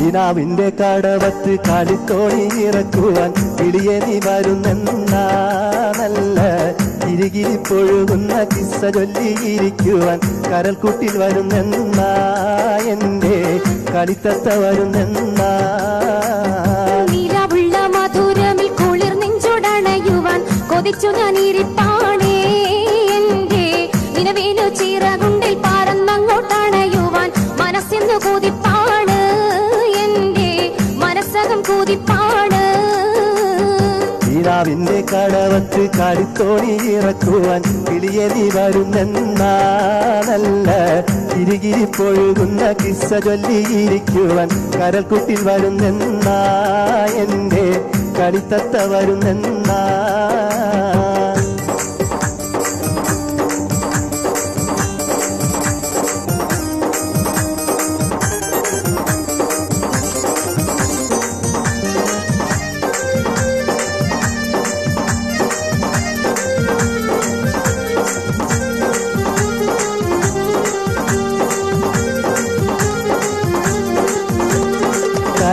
കിനാവിന്റെ കടവത്ത് കളിത്തോണി ഇറക്കുവാൻ കിളിയെ നീ വരുന്നെന്നാ നല്ല കിരികിരിപ്പൊഴുകുന്ന കിസ്സ ചൊല്ലിയിരിക്കുവാൻ കരൽക്കുട്ടിൽ വരുന്നെന്നാ എന്റെ കളിത്തത്ത വരുന്നെന്നാ നീലവുള്ള മധുരമിൽ കുളിർ നെഞ്ചുടണയുവാൻ കൊതിച്ചു ഞാൻ ഇരിപ്പാണേ എന്റെ നിലവേനു ചിറകുണ്ടിൽ പറന്നങ്ങോട്ടണയുവാൻ മനസ്സിന്ന് കൂതിപ്പാണ് എന്റെ മനസ്സകം കൂതിപ്പാണ് കിനാവിന്റെ കടവത്ത് കളിത്തോണി ഇറക്കുവാൻ കിളിയെ നീ വരുന്നെന്നാ നല്ല കിരികിരിപ്പൊഴുകുന്ന കിസ്സ ചൊല്ലിയിരിക്കുവാൻ കരൽക്കുട്ടിൽ വരുന്നെന്നാ എന്റെ കളിത്തത്ത വരുന്നെന്നാ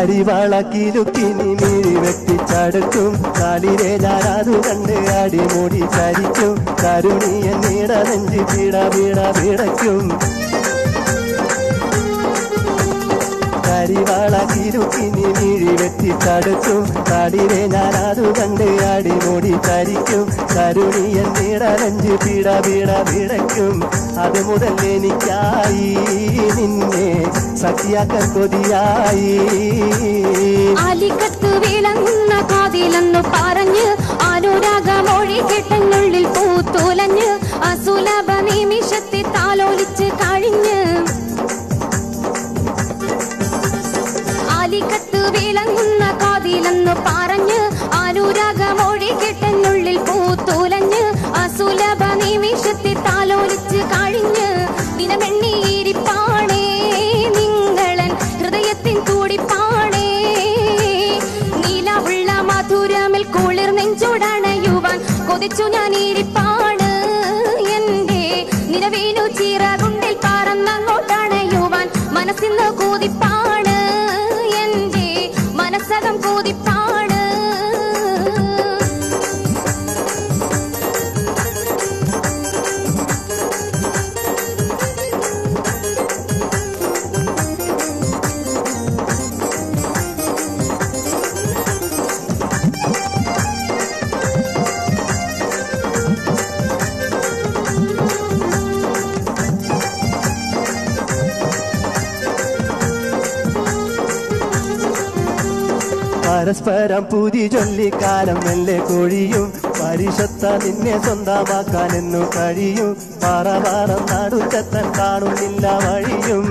കരിവാളക്കിലുക്കിനി മിഴി വെട്ടിച്ചടുക്കും കാലിരെ ഞാനതു കണ്ട് അടിമുടി ചരിക്കും കരുണിയൻ നീട നെഞ്ചി പീട പീട പിടയ്ക്കും കരിവാളക്കിലുക്കിനി മിഴി വെട്ടിച്ചടുക്കും കാലിരെ ഞാനതു കണ്ട് അടിമുടി ചരിക്കും കരുണിയൻ നീട നെഞ്ചി പീട പീട പിടയ്ക്കും അത് മുതൽ എനിക്കായി നിന്നെ സഖിയാക്കാൻ കൊതിയായി ആലിക്കത്ത് വിളങ്ങുന്ന കാതിലെന്നു പറഞ്ഞ് അനുരാഗമൊഴി കെട്ടനുള്ളിൽ പൂത്തുലഞ്ഞ് അസുലഭ നിമിഷത്തെ താലോലിച്ച് കഴിഞ്ഞ് ആലിക്കത്ത് വിളങ്ങുന്ന കാതിലെന്നു പറഞ്ഞ് അനുരാഗമൊഴി കെട്ടനുള്ളിൽ പൂത്തുലഞ്ഞ് അസുലഭ നിമിഷത്തെ താലോലിച്ച് കഴിഞ്ഞ് ദിനമെണ്ണിയിരിപ്പാണേ നിങ്ങളൻ ഹൃദയത്തിൻ തുടിപ്പാണേ നീലവുള്ള മധുരമിൽ കുളിർ നെഞ്ചുടണയുവാൻ കൊതിച്ചു ഞാൻ ഇരിപ്പാണ് എന്റെ നിലവേനു ചിറകുണ്ടിൽ പറന്നങ്ങോട്ടണയുവാൻ മനസ്സിന്ന് കൂതിപ്പാണ് എന്റെ മനസ്സകം കൂതിപ്പാണ് പരസ്പരം പുതി ചൊല്ലിക്കാലം മെല്ലെ കൊഴിയും പരിശത്ത നിന്നെ സ്വന്തമാക്കാൻ എന്നു കഴിയും പാറപാറം നടുത്തെത്താൻ കാണുന്നില്ല വഴിയും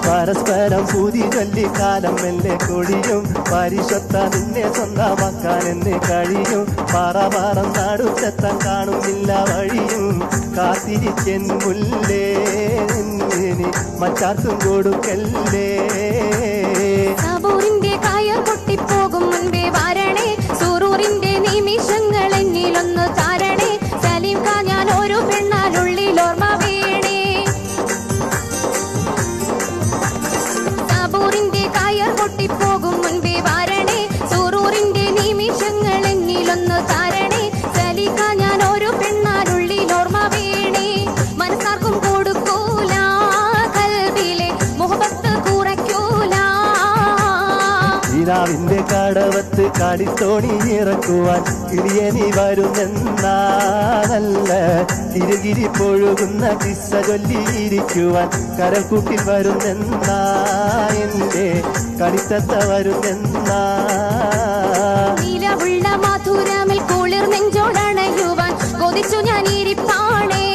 പരസ്പരം പുതി ചൊല്ലിക്കാലം മെല്ലെ കൊഴിയും പരിശത്ത നിന്നെ സ്വന്തമാക്കാൻ എന്ന് കഴിയും പാറപാറം നടുത്തെത്താൻ കാണുന്നില്ല വഴിയും കാത്തിരിക്കൻ മുല്ലേ മറ്റാർക്കും കൊടുക്കല്ലേ സബൂറിന്റെ കയർ പൊട്ടിപ്പോകും മുൻപേ വരണേ സുറൂറിന്റെ നിമിഷങ്ങൾ എന്നിലൊന്ന് താരണേ സലീം കാ ഞാൻ ഒരു പെണ്ണാലുള്ളിൽ ഓർമ്മ വേണേ സബൂറിന്റെ കയർ പൊട്ടിപ്പോകും മുൻപേ വരണേ സുറൂറിന്റെ നിമിഷങ്ങൾ എന്നിലൊന്ന് താരണേ സലീം കാ ഞാൻ ഒരു പെണ്ണാലുള്ളിൽ ഓർമ്മ വേണേ മനസ്സാർക്കും കൊടുക്കൂല കിനാവിന്റെ കടവത്ത് കളിത്തോണി ഇറക്കുവാൻ കിളിയെ നീ വരുന്നെന്നാ നല്ല തിരുകിരിപ്പൊഴുകുന്ന കിസ്സ ചൊല്ലിയിരിക്കുവാൻ കരൽക്കുട്ടിൽ വരുന്നെന്നാ എന്റെ കളിത്തത്ത വരുന്നെന്നാ നീലവുള്ള മധുരമിൽ കുളിർ നെഞ്ചോടണയുവാൻ കൊതിച്ചു ഞാൻ ഇരിപ്പാണേ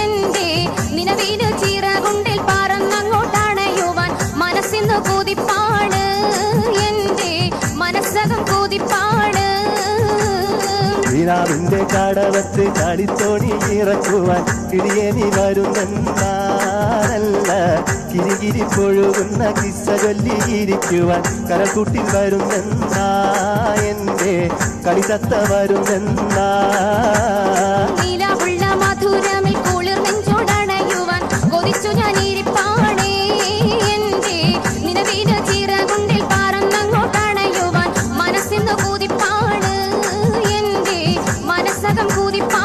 എന്റെ നിലവേനു ചിറകുണ്ടിൽ പറന്നങ്ങോട്ടണയുവാൻ മനസ്സിന്ന് കൂതിപ്പാണ് എന്റെ മനസ്സകം കൂതിപ്പാണ് കിനാവിന്റെ കടവത്ത് കളിത്തോണി ഇറക്കുവാൻ കിളിയെ നീ വരുന്നെന്നാ നല്ല കിരികിരിപ്പൊഴുകുന്ന കിസ്സ ചൊല്ലിയിരിക്കുവാൻ കരൽക്കുട്ടിൽ വരുന്നെന്നാ എന്റെ കളിത്തത്ത വരുന്നെന്നാ നീലവുള്ള മധുരമിൽ കുളിർ നെഞ്ചോടണയുവാൻ കൊതിച്ചു ഞാൻ ഇരിപ്പാണേ മനസ്സകം കൂതിപ്പാ